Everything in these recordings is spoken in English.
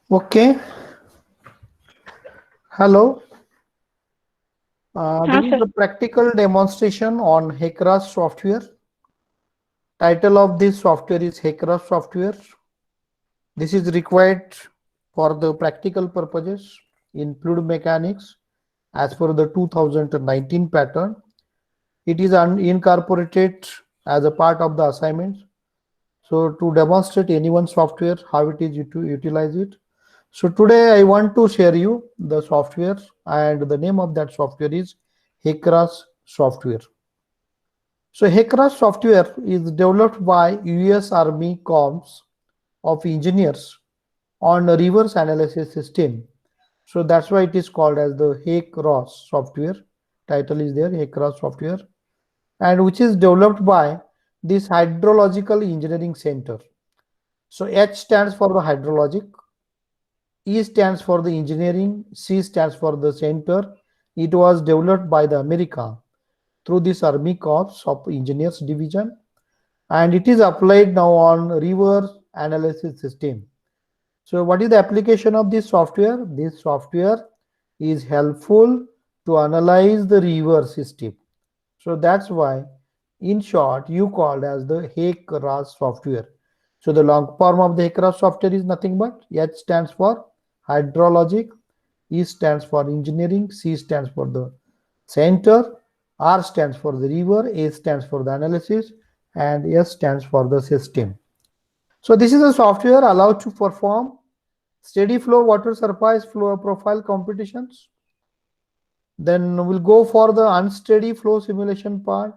Okay, hello. हाँ This is sir. the practical demonstration on HECRAS software. Title of this software is HECRAS software. This is required for the practical purposes in fluid mechanics as per the 2019 pattern. It is incorporated as a part of the assignment. So to demonstrate any one software, how it is to utilize it. So today I want to share you the software, and the name of that software is HECRAS software. So HECRAS software is developed by US Army Corps of Engineers on a reverse analysis system. So that's why it is called as the HECRAS software. Title is there, HECRAS software, and which is developed by this Hydrological Engineering Center. So H stands for the hydrologic, E stands for the engineering, C stands for the center. It was developed by the America through this Army Corps of Engineers Division, and it is applied now on reverse analysis system. So what is the application of this software? This software is helpful to analyze the reverse system. So that's why, in short, you called as the HECRAS software. So the long form of the HECRAS software is nothing but H stands for hydrologic, E stands for engineering, C stands for the center, R stands for the river, A stands for the analysis, and S stands for the system. So this is a software allowed to perform steady flow water surface flow profile competitions. Then we'll go for the unsteady flow simulation part.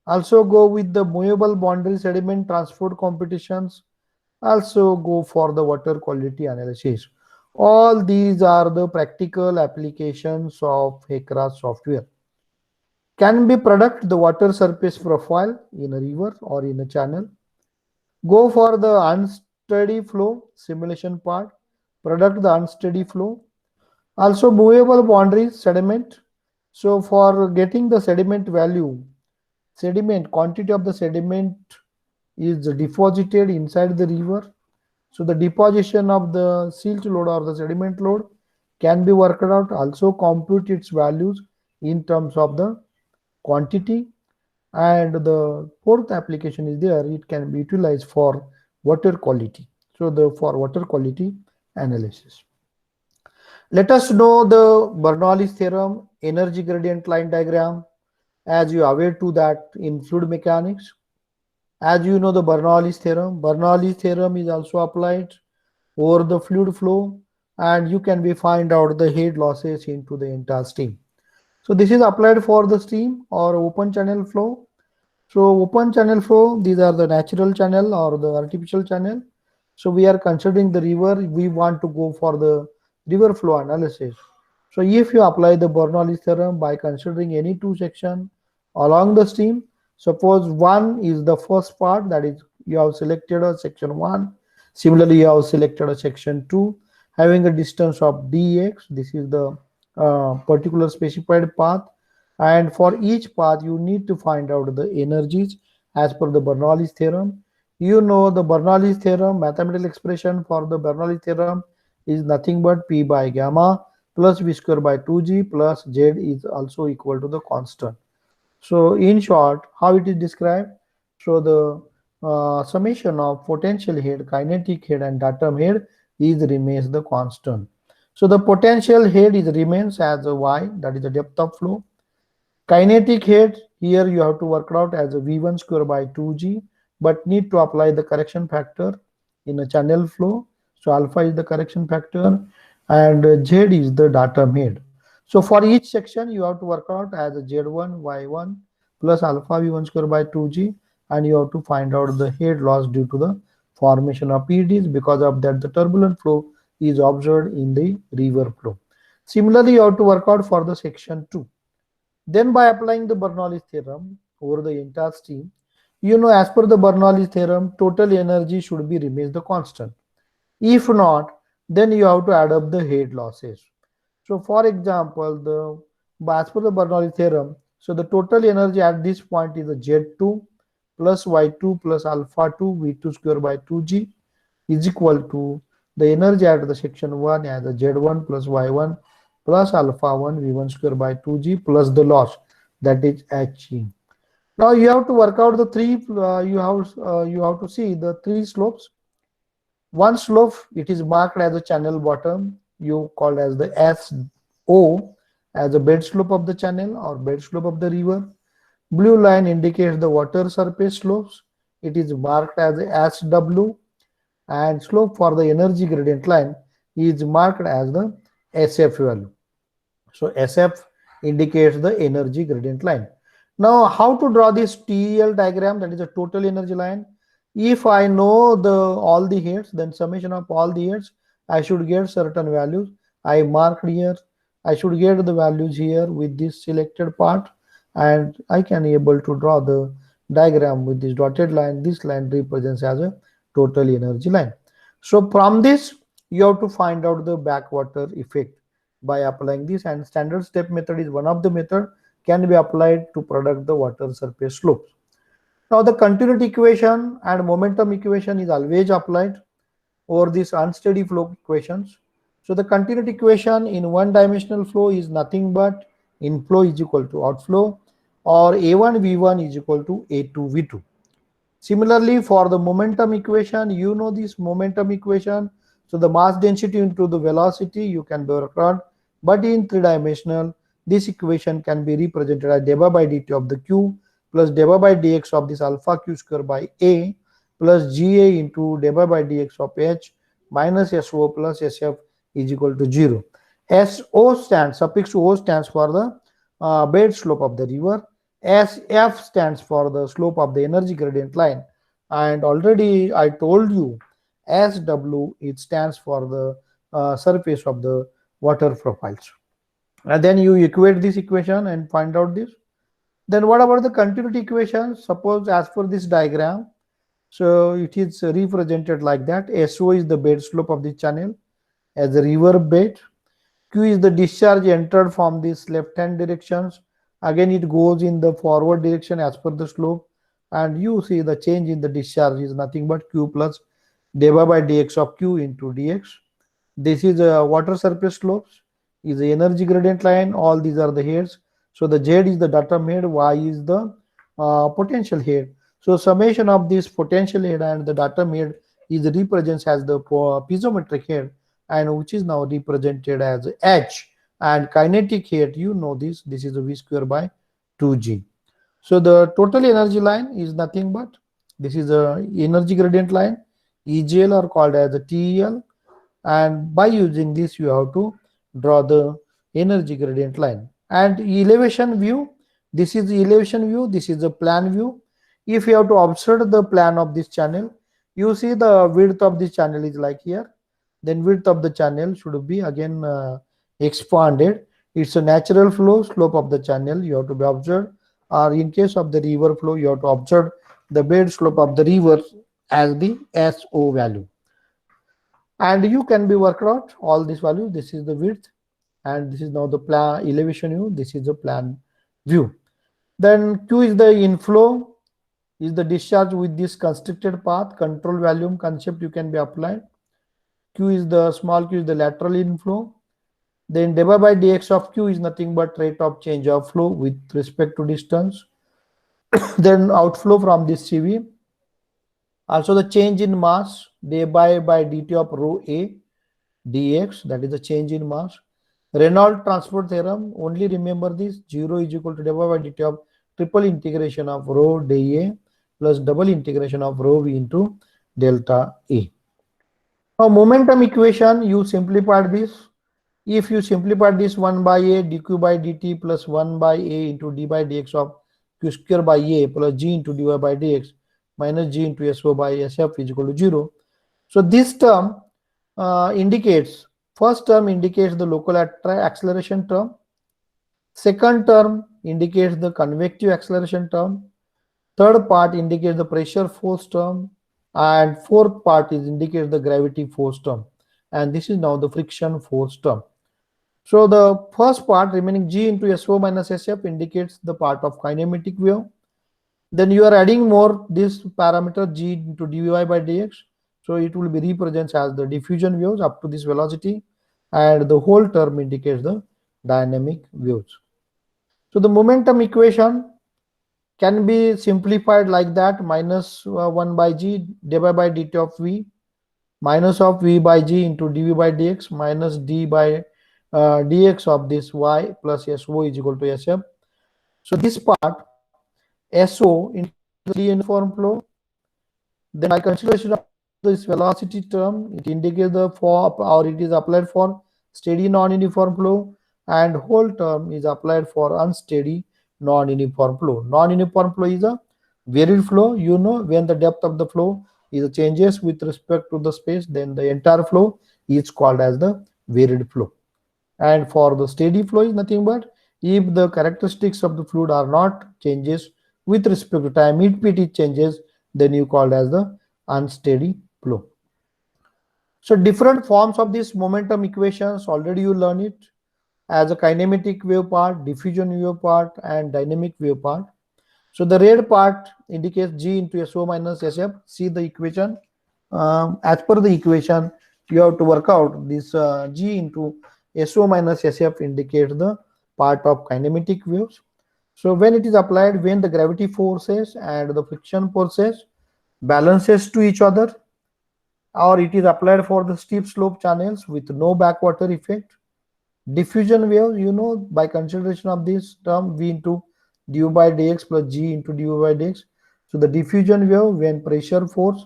Also go with the movable boundary sediment transport competitions. Also go for the water quality analysis. All these are the practical applications of HECRAS software. Can be predict the water surface profile in a river or in a channel. Go for the unsteady flow simulation part. Predict the unsteady flow. Also movable boundaries sediment. So for getting the sediment value, sediment quantity of the sediment is deposited inside the river. So the deposition of the silt load or the sediment load can be worked out. Also compute its values in terms of the quantity. And the fourth application is there. It can be utilized for water quality. So the for water quality analysis. Let us know the Bernoulli's theorem, energy gradient line diagram, as you are aware to that in fluid mechanics. As you know the Bernoulli's theorem is also applied over the fluid flow, and you can be find out the head losses into the entire stream. So this is applied for the stream or open channel flow. So open channel flow, these are the natural channel or the artificial channel. So we are considering the river, we want to go for the river flow analysis. So if you apply the Bernoulli's theorem by considering any two section along the stream, suppose one is the first part, that is you have selected a section 1. Similarly, you have selected a section 2 having a distance of dx. This is the particular specified path, and for each path you need to find out the energies as per the Bernoulli's theorem. You know the Bernoulli's theorem, mathematical expression for the Bernoulli's theorem is nothing but P by gamma plus V square by 2G plus Z is also equal to the constant. So in short, how it is described? So the summation of potential head, kinetic head, and datum head is remains the constant. So the potential head is remains as a y, that is the depth of flow. Kinetic head, here you have to work out as a V1 square by 2G, but need to apply the correction factor in a channel flow. So alpha is the correction factor, and Z is the datum head. So for each section, you have to work out as a Z1, Y1 plus alpha V1 square by 2G, and you have to find out the head loss due to the formation of PDs. Because of that, the turbulent flow is observed in the river flow. Similarly, you have to work out for the section 2. Then by applying the Bernoulli's theorem over the entire stream, you know as per the Bernoulli's theorem, total energy should be remains the constant. If not, then you have to add up the head losses. So for example, as per the Bernoulli theorem, so the total energy at this point is a Z2 plus Y2 plus alpha 2 V2 square by 2G is equal to the energy at the section 1 as a Z1 plus Y1 plus alpha 1 V1 square by 2G plus the loss, that is He. Now you have to work out the three, you have to see the three slopes. One slope, it is marked as a channel bottom, you called as the SO, as a bed slope of the channel or bed slope of the river. Blue line indicates the water surface slopes, it is marked as SW, and slope for the energy gradient line is marked as the SF value. So SF indicates the energy gradient line. Now how to draw this TEL diagram, that is a total energy line? If I know the all the heads, then summation of all the heads, I should get certain values. I marked here, I should get the values here with this selected part, and I can able to draw the diagram with this dotted line. This line represents as a total energy line. So from this you have to find out the backwater effect by applying this, and standard step method is one of the method can be applied to product the water surface slopes. Now the continuity equation and momentum equation is always applied over these unsteady flow equations. So the continuity equation in one dimensional flow is nothing but inflow is equal to outflow, or A1 V1 is equal to A2 V2. Similarly, for the momentum equation, you know this momentum equation. So the mass density into the velocity you can work on, but in three-dimensional, this equation can be represented as dV by dt of the q plus dV by dx of this alpha q square by a plus Ga into dV by dx of h minus So plus Sf is equal to 0. So stands, suffix O stands for the bed slope of the river. Sf stands for the slope of the energy gradient line, and already I told you Sw, it stands for the surface of the water profiles. And then you equate this equation and find out this. Then what about the continuity equation? Suppose as per this diagram, so it is represented like that. So is the bed slope of the channel as a river bed. Q is the discharge entered from this left hand directions. Again it goes in the forward direction as per the slope, and you see the change in the discharge is nothing but Q plus dV by dx of Q into dx. This is a water surface slopes, is the energy gradient line, all these are the heads. So the Z is the datum head, Y is the potential head. So summation of this potential head and the datum head is represents as the piezometric head, and which is now represented as H, and kinetic head, you know this is a V square by 2G. So the total energy line is nothing but this is a energy gradient line, EGL or called as a TEL, and by using this you have to draw the energy gradient line. And elevation view, this is the elevation view, this is the plan view. If you have to observe the plan of this channel, you see the width of this channel is like here, then width of the channel should be again expanded. It's a natural flow, slope of the channel you have to be observed, or in case of the river flow you have to observe the bed slope of the river as the SO value. And you can be worked out all these values. This is the width, and this is now the plan elevation view, this is the plan view. Then Q is the inflow, is the discharge with this constricted path, control volume concept you can be applied. Q is the small q is the lateral inflow. Then dV by dx of Q is nothing but rate of change of flow with respect to distance. Then outflow from this CV. Also the change in mass, dV by dt of rho a dx, that is the change in mass. Reynolds transport theorem, only remember this, 0 is equal to dV by dt of triple integration of rho dA plus double integration of rho v into delta A. Now momentum equation, you simplified this. If you simplify this 1 by a dq by dt plus 1 by a into d by dx of q square by a plus g into dy by dx minus g into so by sf is equal to 0. So this term indicates, first term indicates the local acceleration term, second term indicates the convective acceleration term, third part indicates the pressure force term, and fourth part is indicates the gravity force term, and this is now the friction force term. So the first part remaining g into so minus sf indicates the part of kinematic wave. Then you are adding more this parameter g into dy by dx. So it will be represented as the diffusion waves up to this velocity, and the whole term indicates the dynamic waves. So the momentum equation can be simplified like that: minus 1 by g dy by dt of v, minus of v by g into dv by dx, minus d by dx of this y plus so is equal to sf. So this part so into the uniform flow. Then by consideration of this velocity term, it indicates the for, or it is applied for steady non-uniform flow, and whole term is applied for unsteady non-uniform flow. Non-uniform flow is a varied flow. You know, when the depth of the flow is changes with respect to the space, then the entire flow is called as the varied flow. And for the steady flow is nothing but if the characteristics of the fluid are not changes with respect to time, it changes, then you call as the unsteady flow. So different forms of these momentum equations, already you learn it, as a kinematic wave part, diffusion wave part, and dynamic wave part. So the red part indicates G into SO minus SF. See the equation. As per the equation, you have to work out this G into SO minus SF indicates the part of kinematic waves. So when it is applied, when the gravity forces and the friction forces balances to each other, or it is applied for the steep slope channels with no backwater effect. Diffusion wave, you know, by consideration of this term v into du by dx plus g into du by dx. So the diffusion wave, when pressure force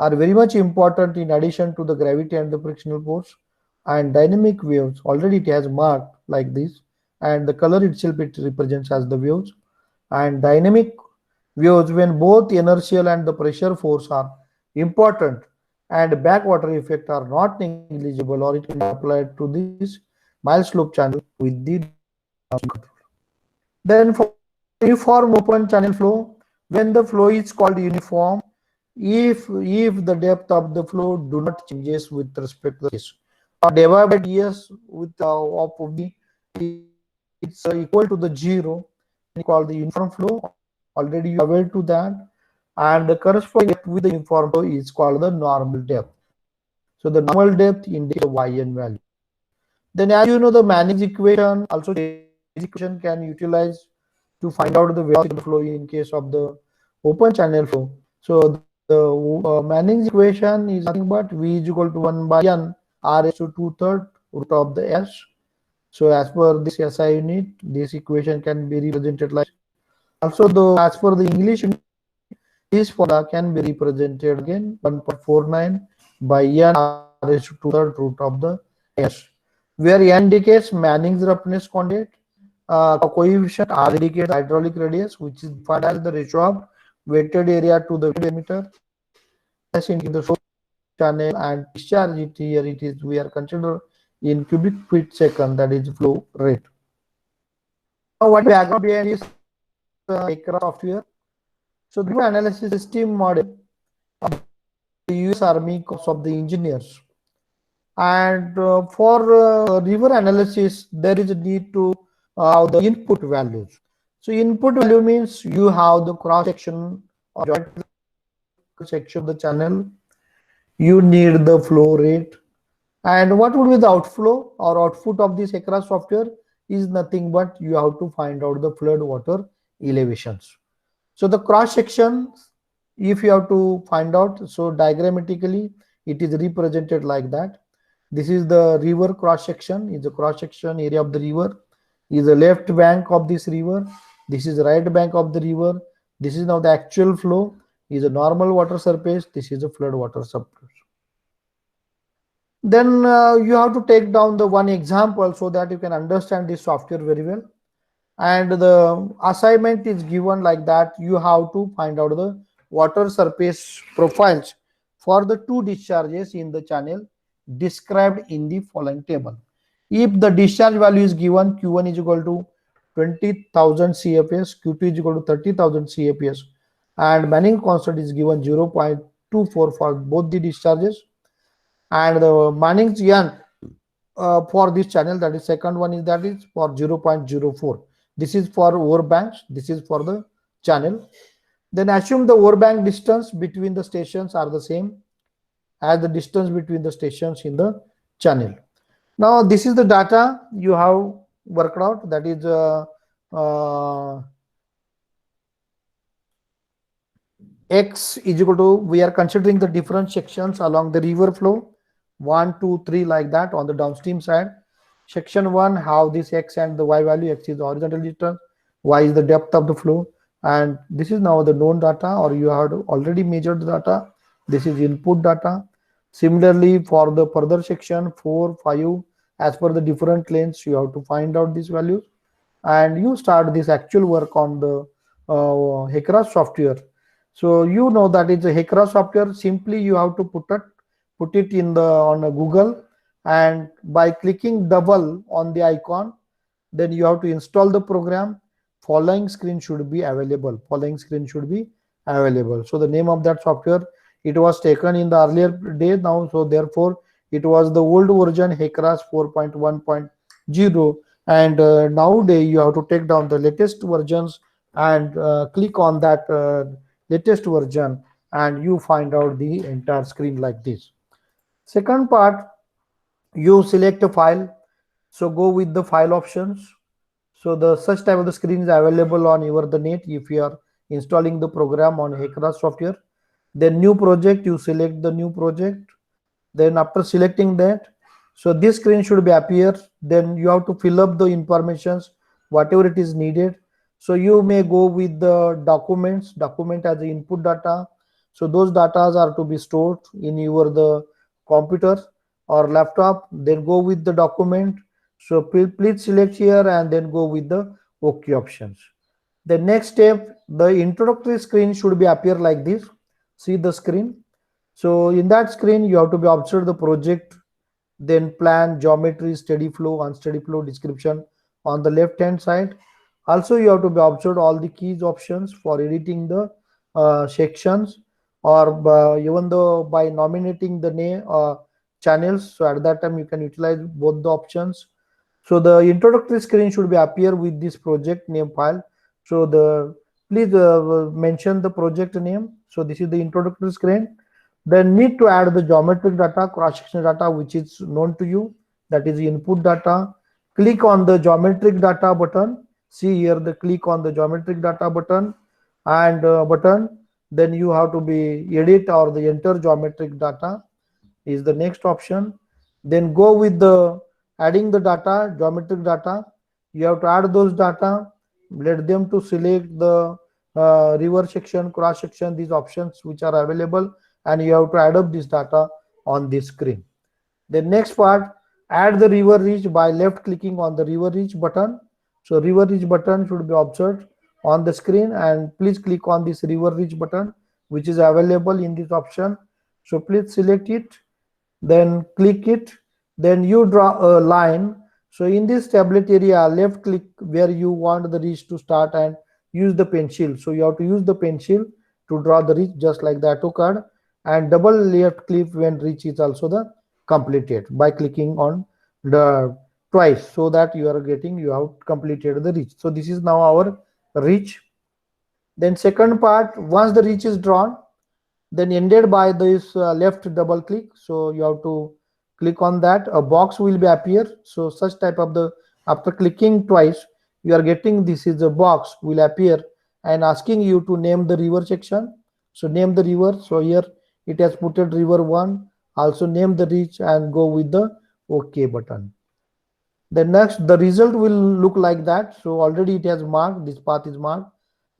are very much important in addition to the gravity and the frictional force. And dynamic waves, already it has marked like this, and the color itself it represents as the waves. And dynamic waves, when both inertial and the pressure force are important and backwater effect are not negligible, or it can be applied to this mild slope channel with the control. Then for uniform open channel flow, when the flow is called uniform, if the depth of the flow do not changes with respect to this, or dy by ds with of v, it's equal to the 0, we call the uniform flow. Already you are aware to that. And the corresponding depth with the uniform flow is called the normal depth. So the normal depth indicates the yn value. Then as you know, the Manning's equation, also this equation can utilize to find out the velocity of the flow in case of the open channel flow. So the Manning's equation is nothing but v is equal to 1 by n r raised to 2/3 root of the s. So as per this SI unit, this equation can be represented like. Also, as per the English unit, this formula can be represented again 1.49 by n r raised to 2/3 root of the s, where n indicates Manning's roughness quantity, coefficient r indicates hydraulic radius, which is defined as the ratio of weighted area to the diameter, s in the source channel, and discharge it here it is we are considered in cubic feet second, that is flow rate. Now what background behind this Hecra software? So the analysis system model of the US Army Corps of the Engineers. And for river analysis, there is a need to have the input values. So input value means you have the cross section or joint section of the channel. You need the flow rate. And what would be the outflow or output of this Hecra software is nothing but you have to find out the flood water elevations. So the cross section, if you have to find out, so diagrammatically it is represented like that. This is the river cross section, is the cross section area of the river, is the left bank of this river, this is the right bank of the river, this is now the actual flow, is a normal water surface, this is a flood water surface. Then you have to take down the one example so that you can understand this software very well. And the assignment is given like that. You have to find out the water surface profiles for the two discharges in the channel described in the following table. If the discharge value is given, Q1 is equal to 20,000 CFS, Q2 is equal to 30,000 CFS, and Manning constant is given 0.24 for both the discharges, and the Manning's N for this channel, that is second one, is that is for 0.04. This is for overbanks, this is for the channel. Then assume the overbank distance between the stations are the same. as the distance between the stations in the channel. Now this is the data you have worked out, that is x is equal to, we are considering the different sections along the river flow, 1 2 3 like that on the downstream side. Section 1 have this x and the y value. X is the horizontal distance, y is the depth of the flow, and this is now the known data, or you have already measured the data. This is input data. Similarly, for the further section 4 5, as per the different lanes, you have to find out these values, and you start this actual work on the HECRAS software. So you know that it's a HECRAS software. Simply you have to put it in the on a Google, and by clicking double on the icon, then you have to install the program. Following screen should be available. Following screen should be available. So the name of that software, it was taken in the earlier day now, so therefore it was the old version HECRAS 4.1.0, and nowadays you have to take down the latest versions and click on that latest version, and you find out the entire screen like this. Second part, you select a file, so go with the file options. So the such type of the screen is available on your the net if you are installing the program on HECRAS software. Then new project, you select the new project. Then after selecting that, so this screen should be appear. Then you have to fill up the informations whatever it is needed. So you may go with the document as the input data. So those data are to be stored in your the computer or laptop. Then go with the document. So please select here and then go with the OK options. The next step, the introductory screen should be appear like this. See the screen. So in that screen, you have to be observe the project, then plan, geometry, steady flow, unsteady flow description on the left hand side. Also, you have to be observed all the keys options for editing the sections, or even though by nominating the name channels. So at that time you can utilize both the options. So the introductory screen should be appear with this project name file. So the please mention the project name. So this is the introductory screen. Then need to add the geometric data, cross-section data, which is known to you, that is the input data. Click on the geometric data button. See here the click on the geometric data button and then you have to be edit or the enter geometric data is the next option. Then go with the adding the data, geometric data. You have to add those data, let them to select the river section, cross section, these options which are available, and you have to add up this data on this screen. The next part, add the river reach by left clicking on the river reach button. So river reach button should be observed on the screen, and please click on this river reach button which is available in this option. So please select it, then click it, then you draw a line. So in this tablet area, left click where you want the reach to start and use the pencil. So you have to use the pencil to draw the reach just like the AutoCAD, and double left click when reach is also the completed by clicking on the twice, so that you have completed the reach. So this is now our reach. Then second part, once the reach is drawn, then ended by this left double click. So you have to click on that, a box will be appear. So such type of the, after clicking twice, you are getting this is a box will appear and asking you to name the river section. So name the river. So here it has put it river 1. Also name the reach and go with the OK button. The next, the result will look like that. So already it has marked, this path is marked,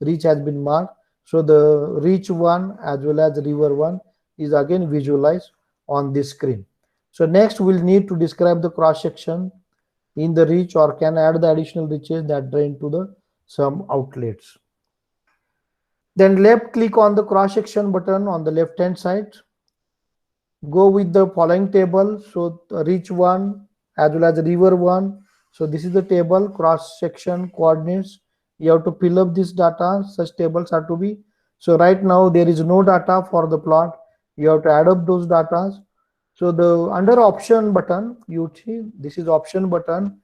reach has been marked. So the reach 1 as well as river 1 is again visualized on this screen. So next we'll need to describe the cross section in the reach, or can add the additional reaches that drain to the some outlets. Then left click on the cross section button on the left hand side. Go with the following table. So reach 1 as well as river 1. So this is the table, cross section coordinates. You have to fill up this data. Such tables are to be. So right now there is no data for the plot. You have to add up those data. So the under option button, you see this is option button.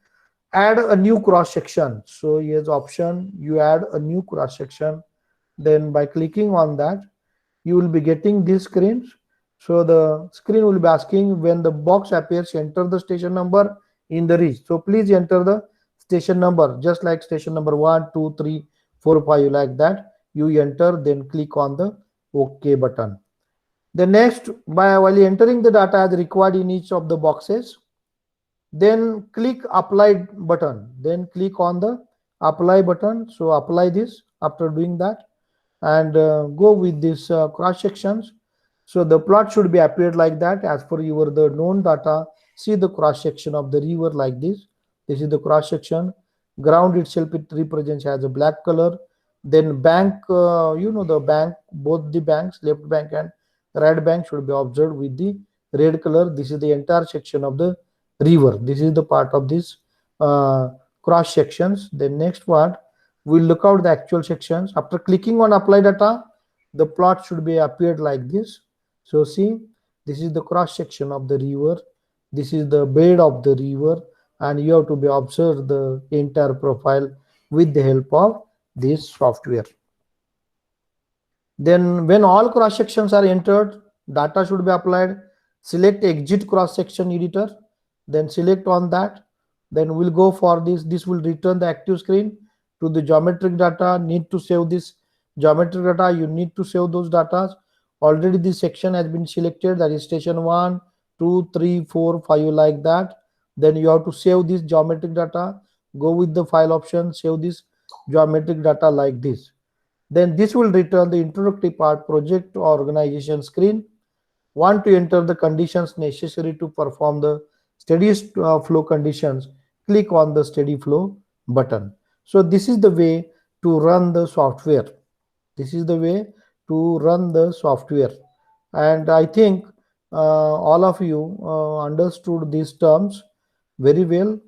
Add a new cross section. So here's option. You add a new cross section. Then by clicking on that, you will be getting these screens. So the screen will be asking when the box appears, enter the station number in the reach. So please enter the station number, just like station number 1, 2, 3, 4, 5, like that. You enter, then click on the OK button. The next, while entering the data as required in each of the boxes, then click apply button. Then click on the apply button. So apply this after doing that, and go with this cross sections. So the plot should be appeared like that as per your the known data. See the cross section of the river like this. This is the cross section. Ground itself, it represents as a black color. Then bank, the bank, both the banks, left bank and right bank, should be observed with the red color. This is the entire section of the river. This is the part of this cross sections. The next part, we'll look out the actual sections. After clicking on apply data, the plot should be appeared like this. So see, this is the cross section of the river. This is the bed of the river, and you have to be observe the entire profile with the help of this software. Then when all cross sections are entered, data should be applied. Select exit cross section editor, then select on that. Then we'll go for this. This will return the active screen to the geometric data. Need to save this geometric data. You need to save those data. Already this section has been selected, that is station 1, 2, 3, 4, 5, like that. Then you have to save this geometric data. Go with the file option, save this geometric data like this. Then this will return the introductory part, project organization screen. Want to enter the conditions necessary to perform the steady flow conditions, click on the steady flow button. So this is the way to run the software. This is the way to run the software. And I think all of you understood these terms very well.